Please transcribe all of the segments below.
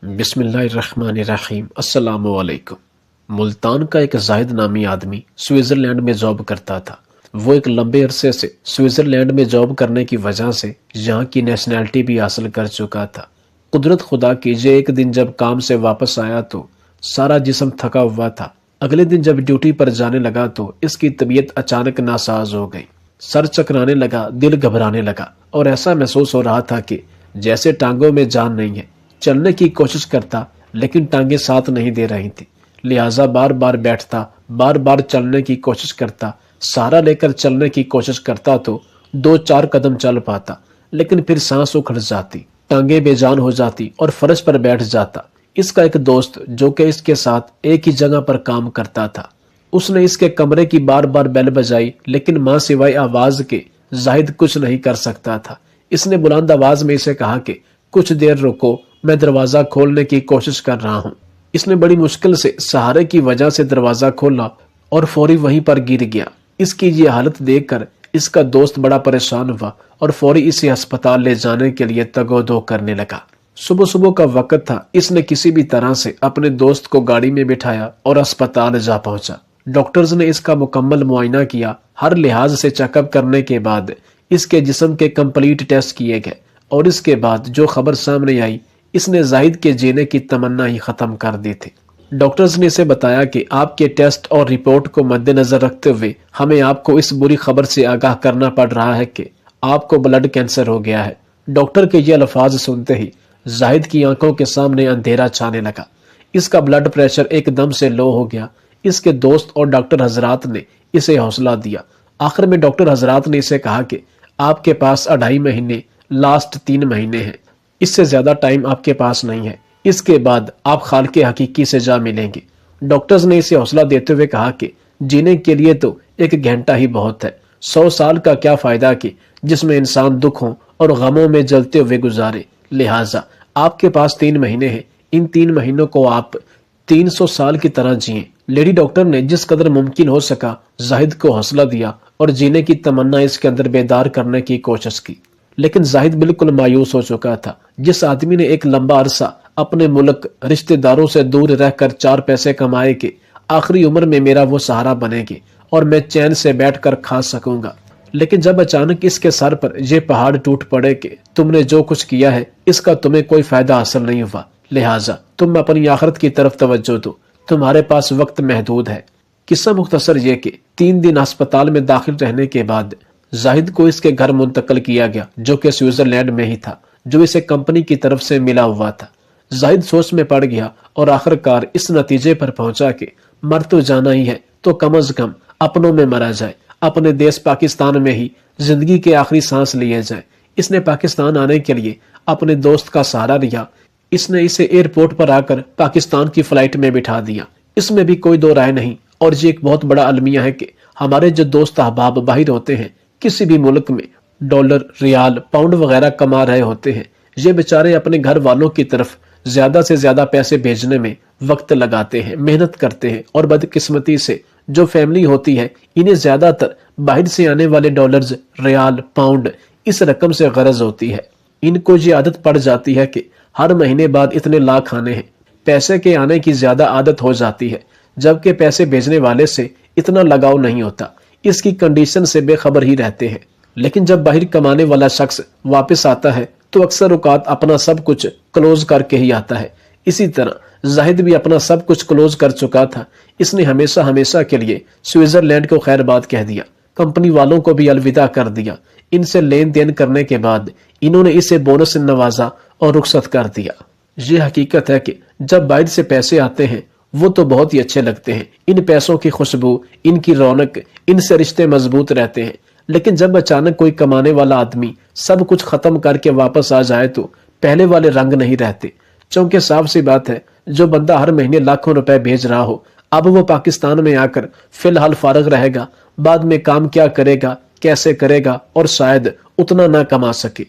بسم اللہ الرحمن الرحیم۔ السلام علیکم۔ ملتان کا ایک زاہد نامی آدمی سوئٹزرلینڈ میں جاب کرتا تھا۔ وہ ایک لمبے عرصے سے سوئٹزرلینڈ میں جاب کرنے کی وجہ سے یہاں کی نیشنلٹی بھی حاصل کر چکا تھا۔ قدرت خدا کیجئے، ایک دن جب کام سے واپس آیا تو سارا جسم تھکا ہوا تھا۔ اگلے دن جب ڈیوٹی پر جانے لگا تو اس کی طبیعت اچانک ناساز ہو گئی۔ سر چکرانے لگا، دل گھبرانے لگا اور ایسا محسوس ہو رہا تھا کہ جیسے ٹانگوں میں جان نہیں ہے۔ چلنے کی کوشش کرتا لیکن ٹانگیں ساتھ نہیں دے رہی تھی، لہٰذا بار بار بیٹھتا، بار بار چلنے کی کوشش کرتا، سہارا لے کر چلنے کی کوشش کرتا تو 2-4 قدم چل پاتا، لیکن پھر سانس اکھڑ جاتی، ٹانگیں بے جان ہو جاتی اور فرش پر بیٹھ جاتا۔ اس کا ایک دوست جو کہ اس کے ساتھ ایک ہی جگہ پر کام کرتا تھا، اس نے اس کے کمرے کی بار بار بیل بجائی، لیکن ماں سوائے آواز کے زاہد کچھ نہیں کر سکتا تھا۔ اس نے بلند آواز میں اسے کہا کہ کچھ دیر رکو، میں دروازہ کھولنے کی کوشش کر رہا ہوں۔ اس نے بڑی مشکل سے سہارے کی وجہ سے دروازہ کھولا اور فوری وہیں پر گر گیا۔ اس کی یہ حالت دیکھ کر اس کا دوست بڑا پریشان ہوا اور فوری اسے ہسپتال لے جانے کے لیے تگ و دو کرنے لگا۔ صبح کا وقت تھا، اس نے کسی بھی طرح سے اپنے دوست کو گاڑی میں بٹھایا اور ہسپتال جا پہنچا۔ ڈاکٹرز نے اس کا مکمل معائنہ کیا، ہر لحاظ سے چیک اپ کرنے کے بعد اس کے جسم کے کمپلیٹ ٹیسٹ کیے گئے اور اس کے بعد جو خبر سامنے آئی، اس نے زاہد کے جینے کی تمنا ہی ختم کر دی تھی۔ ڈاکٹرز نے اسے بتایا کہ آپ کے ٹیسٹ اور رپورٹ کو مد نظر رکھتے ہوئے ہمیں آپ کو اس بری خبر سے آگاہ کرنا پڑ رہا ہے کہ آپ کو بلڈ کینسر ہو گیا ہے۔ ڈاکٹر کے یہ الفاظ سنتے ہی زاہد کی آنکھوں کے سامنے اندھیرا چھانے لگا۔ اس کا بلڈ پریشر ایک دم سے لو ہو گیا۔ اس کے دوست اور ڈاکٹر حضرات نے اسے حوصلہ دیا۔ آخر میں ڈاکٹر حضرات نے اسے کہا کہ آپ کے پاس 2.5 مہینے، لاسٹ 3 مہینے ہیں، اس سے زیادہ ٹائم آپ کے پاس نہیں ہے، اس کے بعد آپ خالق حقیقی سے جا ملیں گے۔ ڈاکٹرز نے اسے حوصلہ دیتے ہوئے کہا کہ جینے کے لیے تو 1 گھنٹہ ہی بہت ہے، 100 سال کا کیا فائدہ کہ جس میں انسان دکھوں اور غموں میں جلتے ہوئے گزارے، لہٰذا آپ کے پاس 3 مہینے ہیں، ان 3 مہینوں کو آپ 300 سال کی طرح جئیں۔ لیڈی ڈاکٹر نے جس قدر ممکن ہو سکا زاہد کو حوصلہ دیا اور جینے کی تمنا اس کے اندر بیدار کرنے کی کوشش کی، لیکن زاہد بالکل مایوس ہو چکا تھا۔ جس آدمی نے ایک لمبا عرصہ اپنے ملک، رشتہ داروں سے دور رہ کر 4 پیسے کمائے کہ آخری عمر میں میرا وہ سہارا بنے گی اور میں چین سے بیٹھ کر کھا سکوں گا، لیکن جب اچانک اس کے سر پر یہ پہاڑ ٹوٹ پڑے کہ تم نے جو کچھ کیا ہے اس کا تمہیں کوئی فائدہ حاصل نہیں ہوا، لہٰذا تم اپنی آخرت کی طرف توجہ دو، تمہارے پاس وقت محدود ہے۔ قصہ مختصر یہ کہ 3 دن ہسپتال میں داخل رہنے کے بعد زاہد کو اس کے گھر منتقل کیا گیا، جو کہ سوئٹزرلینڈ میں ہی تھا، جو اسے کمپنی کی طرف سے ملا ہوا تھا۔ زاہد سوچ میں پڑ گیا اور آخر کار اس نتیجے پر پہنچا کہ مر تو جانا ہی ہے تو کم از کم اپنوں میں مرا جائے، اپنے دیش پاکستان میں ہی زندگی کے آخری سانس لیے جائے۔ اس نے پاکستان آنے کے لیے اپنے دوست کا سہارا لیا۔ اس نے اسے ایئرپورٹ پر آ کر پاکستان کی فلائٹ میں بٹھا دیا۔ اس میں بھی کوئی دو رائے نہیں، اور یہ ایک بہت بڑا المیہ ہے کہ ہمارے جو دوست احباب باہر ہوتے ہیں، کسی بھی ملک میں ڈالر، ریال، پاؤنڈ وغیرہ کما رہے ہوتے ہیں، یہ بیچارے اپنے گھر والوں کی طرف زیادہ سے زیادہ پیسے بھیجنے میں وقت لگاتے ہیں، محنت کرتے ہیں، اور بدقسمتی سے جو فیملی ہوتی ہے انہیں زیادہ تر باہر سے آنے والے ڈالرز، ریال، پاؤنڈ اس رقم سے غرض ہوتی ہے۔ ان کو یہ عادت پڑ جاتی ہے کہ ہر مہینے بعد اتنے لاکھ آنے ہیں، پیسے کے آنے کی زیادہ عادت ہو جاتی ہے، جبکہ پیسے بھیجنے والے سے اتنا لگاؤ نہیں ہوتا، اس کی کنڈیشن سے بے خبر ہی رہتے ہیں۔ لیکن جب باہر کمانے والا شخص واپس آتا ہے تو اکثر اوقات اپنا سب کچھ کلوز کر کے ہی آتا ہے۔ اسی طرح زاہد بھی اپنا سب کچھ کلوز کر چکا تھا۔ اس نے ہمیشہ کے لیے سوئٹزرلینڈ کو خیر بات کہہ دیا، کمپنی والوں کو بھی الوداع کر دیا۔ ان سے لین دین کرنے کے بعد انہوں نے اسے بونس سے نوازا اور رخصت کر دیا۔ یہ حقیقت ہے کہ جب باہر سے پیسے آتے ہیں وہ تو بہت ہی اچھے لگتے ہیں، ان پیسوں کی خوشبو، ان کی رونق، ان سے رشتے مضبوط رہتے ہیں، لیکن جب اچانک کوئی کمانے والا آدمی سب کچھ ختم کر کے واپس آ جائے تو پہلے والے رنگ نہیں رہتے۔ چونکہ صاف سی بات ہے، جو بندہ ہر مہینے لاکھوں روپے بھیج رہا ہو، اب وہ پاکستان میں آ کر فی الحال فارغ رہے گا، بعد میں کام کیا کرے گا، کیسے کرے گا، اور شاید اتنا نہ کما سکے۔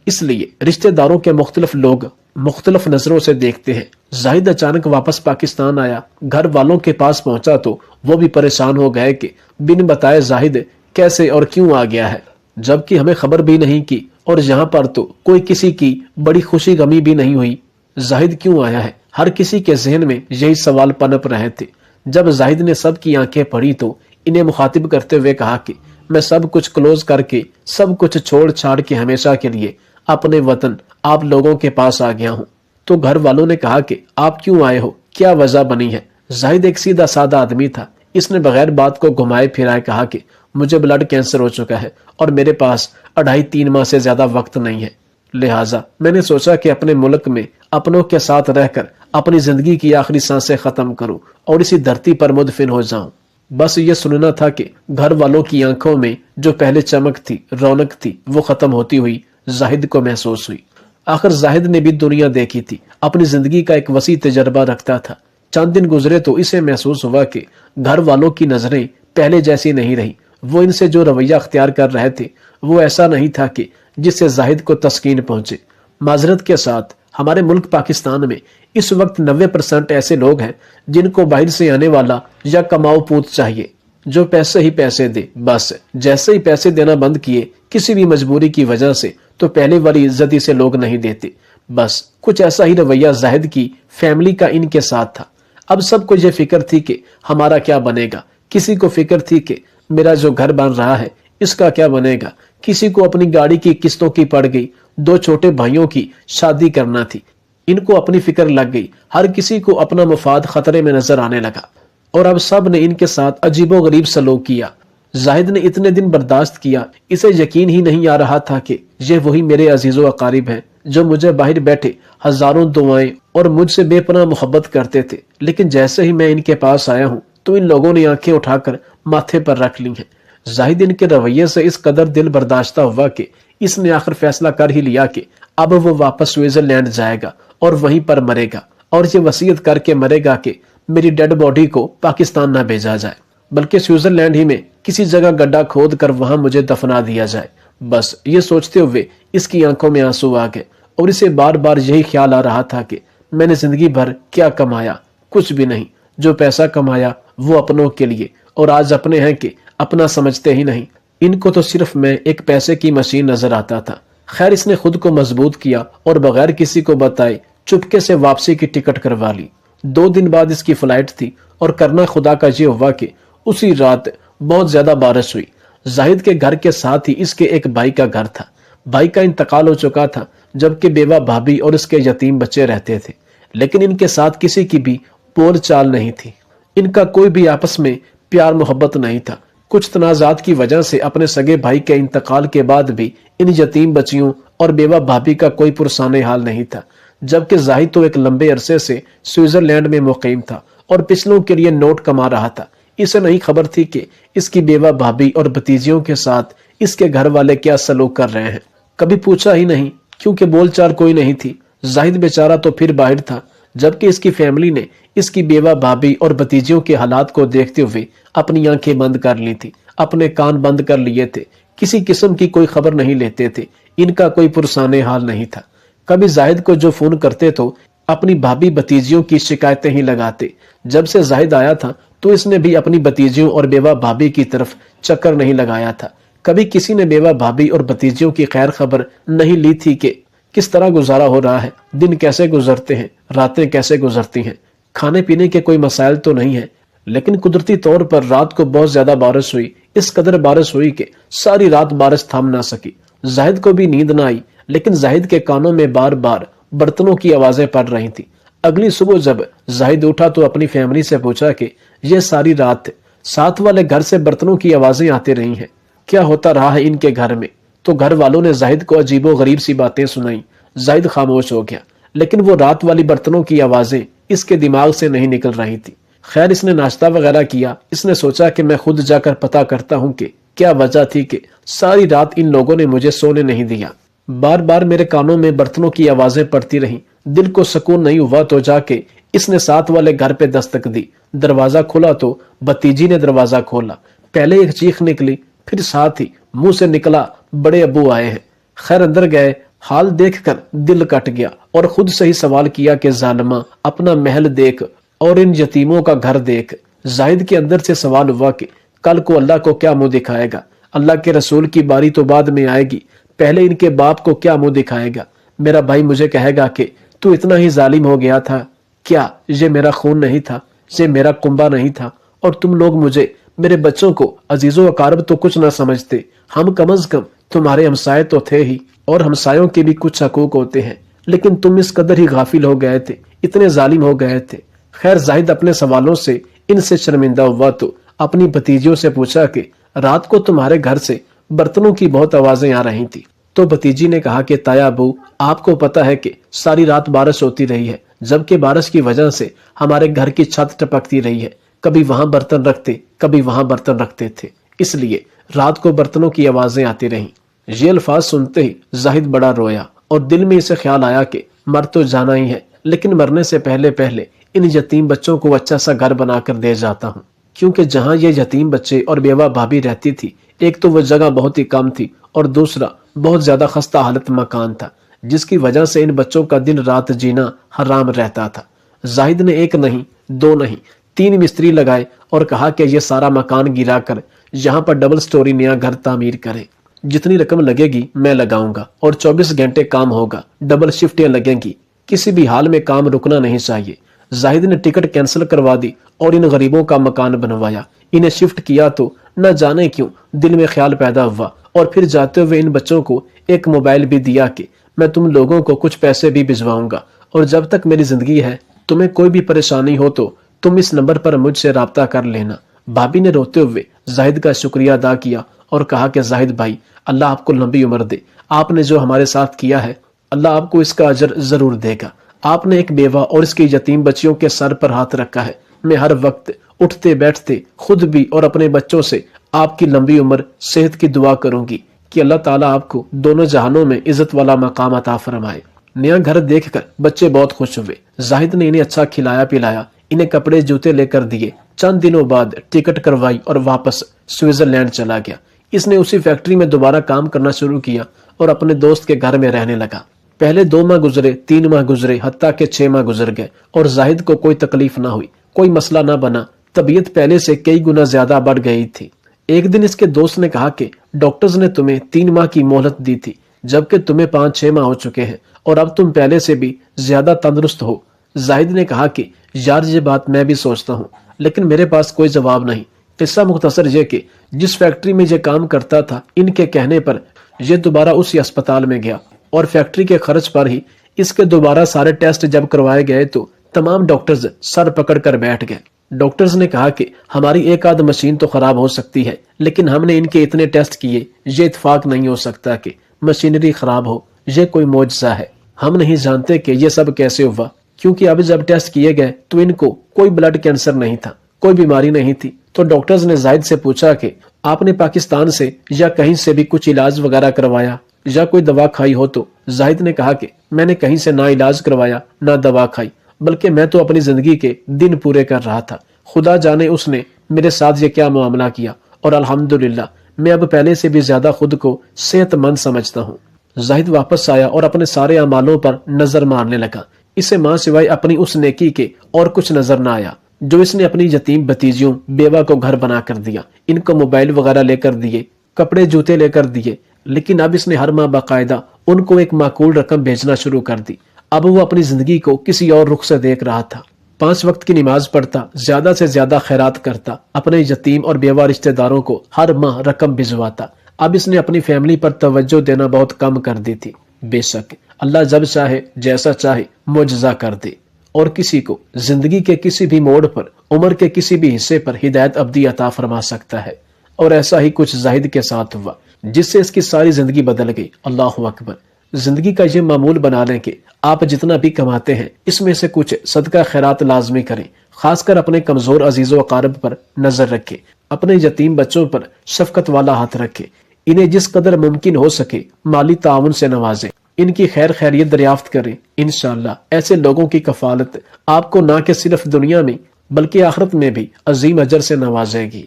اس لیے رشتہ داروں کے مختلف لوگ مختلف نظروں سے دیکھتے ہیں۔ زاہد اچانک واپس پاکستان آیا، گھر والوں کے پاس پہنچا تو وہ بھی پریشان ہو گئے کہ بن بتائے زاہد کیسے اور کیوں آ گیا ہے، جبکہ ہمیں خبر بھی نہیں کی، اور یہاں پر تو کوئی کسی کی بڑی خوشی غمی بھی نہیں ہوئی۔ زاہد کیوں آیا ہے؟ ہر کسی کے ذہن میں یہی سوال پنپ رہے تھے۔ جب زاہد نے سب کی آنکھیں پڑھی تو انہیں مخاطب کرتے ہوئے کہا کہ میں سب کچھ کلوز کر کے، سب کچھ چھوڑ چھاڑ کے ہمیشہ کے لیے اپنے وطن آپ لوگوں کے پاس آ گیا ہوں۔ تو گھر والوں نے کہا کہ آپ کیوں آئے ہو، کیا وجہ بنی ہے؟ زاہد ایک سیدھا سادہ آدمی تھا۔ اس نے بغیر بات کو گھمائے پھرائے کہا کہ مجھے بلڈ کینسر ہو چکا ہے اور میرے پاس 2.5-3 ماہ سے زیادہ وقت نہیں ہے، لہٰذا میں نے سوچا کہ اپنے ملک میں اپنوں کے ساتھ رہ کر اپنی زندگی کی آخری سانسیں ختم کروں اور اسی دھرتی پر مدفن ہو جاؤں۔ بس یہ سننا تھا کہ گھر والوں کی آنکھوں میں جو پہلے چمک تھی، رونق تھی، وہ ختم ہوتی ہوئی زاہد کو محسوس ہوئی۔ آخر زاہد نے بھی دنیا دیکھی تھی، اپنی زندگی کا ایک وسیع تجربہ رکھتا تھا۔ چند دن گزرے تو اسے محسوس ہوا کہ گھر والوں کی نظریں پہلے جیسی نہیں رہی۔ وہ ان سے جو رویہ اختیار کر رہے تھے وہ ایسا نہیں تھا کہ جس سے زاہد کو تسکین پہنچے۔ معذرت کے ساتھ ہمارے ملک پاکستان میں اس وقت 90% ایسے لوگ ہیں جن کو باہر سے آنے والا یا کماؤ پوت چاہیے جو پیسے ہی پیسے دے۔ بس جیسے ہی پیسے دینا بند کیے کسی بھی مجبوری کی وجہ سے تو پہلے والی عزت اسے لوگ نہیں دیتے۔ بس کچھ ایسا ہی رویہ زاہد کی فیملی کا ان کے ساتھ تھا۔ اب سب کو یہ فکر تھی کہ ہمارا کیا بنے گا، کسی کو فکر تھی کہ میرا جو گھر بن رہا ہے اس کا کیا بنے گا، کسی کو اپنی گاڑی کی قسطوں کی پڑ گئی، 2 چھوٹے بھائیوں کی شادی کرنا تھی، ان کو اپنی فکر لگ گئی، ہر کسی کو اپنا مفاد خطرے میں نظر آنے لگا اور اب سب نے ان کے ساتھ عجیب و غریب سلوک کیا۔ زاہد نے اتنے دن برداشت کیا، اسے یقین ہی نہیں آ رہا تھا کہ یہ وہی میرے عزیز و اقارب ہیں جو مجھے باہر بیٹھے ہزاروں دعائیں اور مجھ سے بے پناہ محبت کرتے تھے، لیکن جیسے ہی میں ان کے پاس آیا ہوں تو ان لوگوں نے آنکھیں اٹھا کر ماتھے پر رکھ لی ہیں۔ زاہد ان کے رویے سے اس قدر دل برداشتہ ہوا کہ اس نے آخر فیصلہ کر ہی لیا کہ اب وہ واپس سوئٹزرلینڈ جائے گا اور وہیں پر مرے گا، اور یہ وصیت کر کے مرے گا کہ میری ڈیڈ باڈی کو پاکستان نہ بھیجا جائے بلکہ سوئٹزرلینڈ ہی میں کسی جگہ گڈھا کھود کر وہاں مجھے دفنا دیا جائے۔ بس یہ سوچتے ہوئے اس کی آنکھوں میں آنسو آ گئے اور اسے بار بار یہی خیال آ رہا تھا کہ میں نے زندگی بھر کیا کمایا، کچھ بھی نہیں۔ جو پیسہ کمایا وہ اپنوں کے لیے، اور آج اپنے ہیں کہ اپنا سمجھتے ہی نہیں۔ ان کو تو صرف میں ایک پیسے کی مشین نظر آتا تھا۔ خیر اس نے خود کو مضبوط کیا اور بغیر کسی کو بتائے چپکے سے واپسی کی ٹکٹ کروا لی۔ 2 دن بعد اس کی فلائٹ تھی اور کرنا خدا کا یہ ہوا کہ اسی رات بہت زیادہ بارش ہوئی۔ زاہد کے گھر کے ساتھ ہی اس کے ایک بھائی کا گھر تھا۔ بھائی کا انتقال ہو چکا تھا جبکہ بیوہ بھابھی اور اس کے یتیم بچے رہتے تھے، لیکن ان کے ساتھ کسی کی بھی بول چال نہیں تھی۔ ان کا کوئی بھی آپس میں پیار محبت نہیں تھا۔ کچھ تنازعات کی وجہ سے اپنے سگے بھائی کے انتقال کے بعد بھی ان یتیم بچیوں اور بیوہ بھابھی کا کوئی پرسان حال نہیں تھا، جبکہ زاہد تو ایک لمبے عرصے سے سوئٹزرلینڈ میں مقیم تھا اور پچھلوں کے لیے نوٹ کما رہا تھا۔ اسے نہیں خبر تھی کہ اس کی بیوہ بھابھی اور بھتیجیوں کے ساتھ اس کے گھر والے کیا سلوک کر رہے ہیں۔ کبھی پوچھا ہی نہیں کیونکہ بول چال کوئی نہیں تھی۔ زاہد بیچارہ تو پھر باہر تھا، جبکہ اس کی فیملی نے اس کی بیوہ بھابھی اور بھتیجیوں کے حالات کو دیکھتے ہوئے اپنی آنکھیں بند کر لی تھی، اپنے کان بند کر لیے تھے، کسی قسم کی کوئی خبر نہیں لیتے تھے، ان کا کوئی پرسان حال نہیں تھا۔ کبھی زاہد کو جو فون کرتے تو اپنی بھابھی بھتیجیوں کی شکایتیں ہی لگاتے۔ جب سے زاہد آیا تھا تو اس نے بھی اپنی بھتیجیوں اور بیوہ بھابھی کی طرف چکر نہیں لگایا تھا۔ کبھی کسی نے بیوہ بھابھی اور بھتیجیوں کی خیر خبر نہیں لی تھی کہ کس طرح گزارا ہو رہا ہے، دن کیسے گزرتے ہیں، راتیں کیسے گزرتی ہیں، کھانے پینے کے کوئی مسائل تو نہیں ہیں۔ لیکن قدرتی طور پر رات کو بہت زیادہ بارش ہوئی، اس قدر بارش ہوئی کہ ساری رات بارش تھام نہ سکی۔ زاہد کو بھی نیند نہ آئی، لیکن زاہد کے کانوں میں بار بار برتنوں کی آوازیں پڑ رہی تھی۔ اگلی صبح جب زاہد اٹھا تو اپنی فیملی سے پوچھا کہ یہ ساری رات ساتھ والے گھر سے برتنوں کی آوازیں آتی رہی ہیں، کیا ہوتا رہا ہے ان کے گھر میں؟ تو گھر والوں نے زاہد کو عجیب و غریب سی باتیں سنائیں۔ زاہد خاموش ہو گیا، لیکن وہ رات والی برتنوں کی آوازیں اس کے دماغ سے نہیں نکل رہی تھی۔ خیر اس نے ناشتہ وغیرہ کیا۔ اس نے سوچا کہ میں خود جا کر پتہ کرتا ہوں کہ کیا وجہ تھی کہ ساری رات ان لوگوں نے مجھے سونے نہیں دیا۔ بار بار میرے کانوں میں برتنوں کی آوازیں پڑتی رہیں، دل کو سکون نہیں ہوا تو جا کے اس نے ساتھ والے گھر پہ دستک دی۔ دروازہ کھلا تو بھتیجی نے دروازہ کھولا۔ پہلے ایک چیخ نکلی، پھر ساتھ ہی منہ سے نکلا بڑے ابو آئے ہیں۔ خیر اندر گئے، حال دیکھ کر دل کٹ گیا اور خود سے ہی سوال کیا کہ ظالمہ اپنا محل دیکھ اور ان یتیموں کا گھر دیکھ۔ زاہد کے اندر سے سوال ہوا کہ کل کو اللہ کو کیا منہ دکھائے گا؟ اللہ کے رسول کی باری تو بعد میں آئے گی، پہلے ان کے باپ کو کیا منہ دکھائے گا؟ میرا بھائی مجھے کہے گا کہ تو اتنا ہی ظالم ہو گیا تھا کیا؟ یہ میرا خون نہیں تھا، یہ میرا کنبہ نہیں تھا، اور تم لوگ مجھے، میرے بچوں کو عزیز و اقارب تو کچھ نہ سمجھتے، ہم کم از کم تمہارے ہمسائے تو تھے ہی، اور ہمسایوں کے بھی کچھ حقوق ہوتے ہیں، لیکن تم اس قدر ہی غافل ہو گئے تھے، اتنے ظالم ہو گئے تھے۔ خیر زاہد اپنے سوالوں سے ان سے شرمندہ ہوا تو اپنی بھتیجیوں سے پوچھا کہ رات کو تمہارے گھر سے برتنوں کی بہت آوازیں آ رہی تھی۔ تو بھتیجی نے کہا کہ تایا ابو، آپ کو پتا ہے کہ ساری رات بارش ہوتی رہی ہے، جبکہ بارش کی وجہ سے ہمارے گھر کی چھت ٹپکتی رہی ہے، کبھی وہاں برتن رکھتے کبھی وہاں برتن رکھتے تھے، اس لیے رات کو برتنوں کی آوازیں آتی رہیں۔ یہ الفاظ سنتے ہی زاہد بڑا رویا، اور دل میں اسے خیال آیا کہ مر تو جانا ہی ہے، لیکن مرنے سے پہلے پہلے ان یتیم بچوں کو اچھا سا گھر بنا کر دے جاتا ہوں، کیونکہ جہاں یہ یتیم بچے اور بیوہ بھابھی رہتی تھی، ایک تو وہ جگہ بہت ہی کم تھی، اور دوسرا بہت زیادہ خستہ حالت مکان تھا، جس کی وجہ سے ان بچوں کا دن رات جینا حرام رہتا تھا۔ زاہد نے ایک نہیں، دو نہیں، 3 مستری لگائے اور کہا کہ یہ سارا مکان گرا کر یہاں پر ڈبل سٹوری نیا گھر تعمیر کریں، جتنی رقم لگے گی میں لگاؤں گا، اور 24 گھنٹے کام ہوگا، ڈبل شفٹیں لگیں گی، کسی بھی حال میں کام رکنا نہیں چاہیے۔ زاہد نے ٹکٹ کینسل کروا دی اور ان غریبوں کا مکان بنوایا، انہیں شفٹ کیا تو نہ جانے کیوں دل میں خیال پیدا ہوا، اور پھر جاتے ہوئے ان بچوں کو ایک موبائل بھی دیا کہ میں تم لوگوں کو کچھ پیسے بھی بھجواؤں گا، اور جب تک میری زندگی ہے تمہیں کوئی بھی پریشانی ہو تو تم اس نمبر پر مجھ سے رابطہ کر لینا۔ بھابی نے روتے ہوئے زاہد کا شکریہ ادا کیا اور کہا کہ زاہد بھائی، اللہ آپ کو لمبی عمر دے، آپ نے جو ہمارے ساتھ کیا ہے اللہ آپ کو اس کا اجر ضرور دے گا۔ آپ نے ایک بیوہ اور اس کی یتیم بچیوں کے سر پر ہاتھ رکھا ہے، میں ہر وقت اٹھتے بیٹھتے خود بھی اور اپنے بچوں سے آپ کی لمبی عمر صحت کی دعا کروں گی کہ اللہ تعالیٰ آپ کو دونوں جہانوں میں عزت والا مقام عطا فرمائے۔ نیا گھر دیکھ کر بچے بہت خوش ہوئے، زاہد نے انہیں اچھا کھلایا پلایا، انہیں کپڑے جوتے لے کر دیے، چند دنوں بعد ٹکٹ کروائی اور واپس سوئٹزرلینڈ چلا گیا۔ اس نے اسی فیکٹری میں دوبارہ کام کرنا شروع کیا اور اپنے دوست کے گھر میں رہنے لگا۔ پہلے 2 ماہ گزرے، 3 ماہ گزرے، حتیٰ کہ 6 ماہ گزر گئے، اور زاہد کو کوئی تکلیف نہ ہوئی، کوئی مسئلہ نہ بنا، طبیعت پہلے سے کئی گنا زیادہ بڑھ گئی تھی۔ ایک دن اس کے دوست نے کہا کہ ڈاکٹرز نے تمہیں 3 ماہ کی مہلت دی تھی، جبکہ تمہیں 5-6 ماہ ہو چکے ہیں، اور اب تم پہلے سے بھی زیادہ تندرست ہو۔ زاہد نے کہا کہ یار یہ بات میں بھی سوچتا ہوں، لیکن میرے پاس کوئی جواب نہیں۔ قصہ مختصر یہ کہ جس فیکٹری میں یہ کام کرتا تھا، ان کے کہنے پر یہ دوبارہ اسی اسپتال میں گیا، اور فیکٹری کے خرچ پر ہی اس کے دوبارہ سارے ٹیسٹ جب کروائے گئے تو تمام ڈاکٹرز سر پکڑ کر بیٹھ گئے۔ ڈاکٹرز نے کہا کہ ہماری ایک آدھ مشین تو خراب ہو سکتی ہے، لیکن ہم نے ان کے اتنے ٹیسٹ کیے، یہ اتفاق نہیں ہو سکتا کہ مشینری خراب ہو، یہ کوئی معجزہ ہے۔ ہم نہیں جانتے کہ یہ سب کیسے ہوا، کیونکہ اب جب ٹیسٹ کیے گئے تو ان کو کوئی بلڈ کینسر نہیں تھا، کوئی بیماری نہیں تھی۔ تو ڈاکٹرز نے زاہد سے پوچھا کہ آپ نے پاکستان سے یا کہیں سے بھی کچھ علاج وغیرہ کروایا یا کوئی دوا کھائی ہو؟ تو زاہد نے کہا کہ میں نے کہیں سے نہ علاج کروایا نہ دوا کھائی، بلکہ میں تو اپنی زندگی کے دن پورے کر رہا تھا، خدا جانے اس نے میرے ساتھ یہ کیا معاملہ کیا، اور الحمدللہ میں اب پہلے سے بھی زیادہ خود کو صحت مند سمجھتا ہوں۔ زاہد واپس آیا اور اپنے سارے اعمالوں پر نظر مارنے لگا۔ اسے ماں سوائے اپنی اس نیکی کے اور کچھ نظر نہ آیا جو اس نے اپنی یتیم بھتیجیوں بیوہ کو گھر بنا کر دیا، ان کو موبائل وغیرہ لے کر دیے، کپڑے جوتے لے کر دیے، لیکن اب اس نے ہر ماہ باقاعدہ ان کو ایک معقول رقم بھیجنا شروع کر دی۔ اب وہ اپنی زندگی کو کسی اور رخ سے دیکھ رہا تھا، 5 وقت کی نماز پڑھتا، زیادہ سے زیادہ خیرات کرتا، اپنے یتیم اور بیوہ رشتہ داروں کو ہر ماہ رقم بھجواتا۔ اب اس نے اپنی فیملی پر توجہ دینا بہت کم کر دی تھی۔ بے شک اللہ جب چاہے جیسا چاہے معجزہ کر دے، اور کسی کو زندگی کے کسی بھی موڑ پر، عمر کے کسی بھی حصے پر ہدایت ابدی عطا فرما سکتا ہے، اور ایسا ہی کچھ زاہد کے ساتھ ہوا جس سے اس کی ساری زندگی بدل گئی۔ اللہ اکبر۔ زندگی کا یہ معمول بنا لیں کہ آپ جتنا بھی کماتے ہیں اس میں سے کچھ صدقہ خیرات لازمی کریں، خاص کر اپنے کمزور عزیز و اقارب پر نظر رکھیں، اپنے یتیم بچوں پر شفقت والا ہاتھ رکھیں، انہیں جس قدر ممکن ہو سکے مالی تعاون سے نوازیں، ان کی خیر خیریت دریافت کریں۔ انشاءاللہ ایسے لوگوں کی کفالت آپ کو نہ کہ صرف دنیا میں بلکہ آخرت میں بھی عظیم اجر سے نوازے گی۔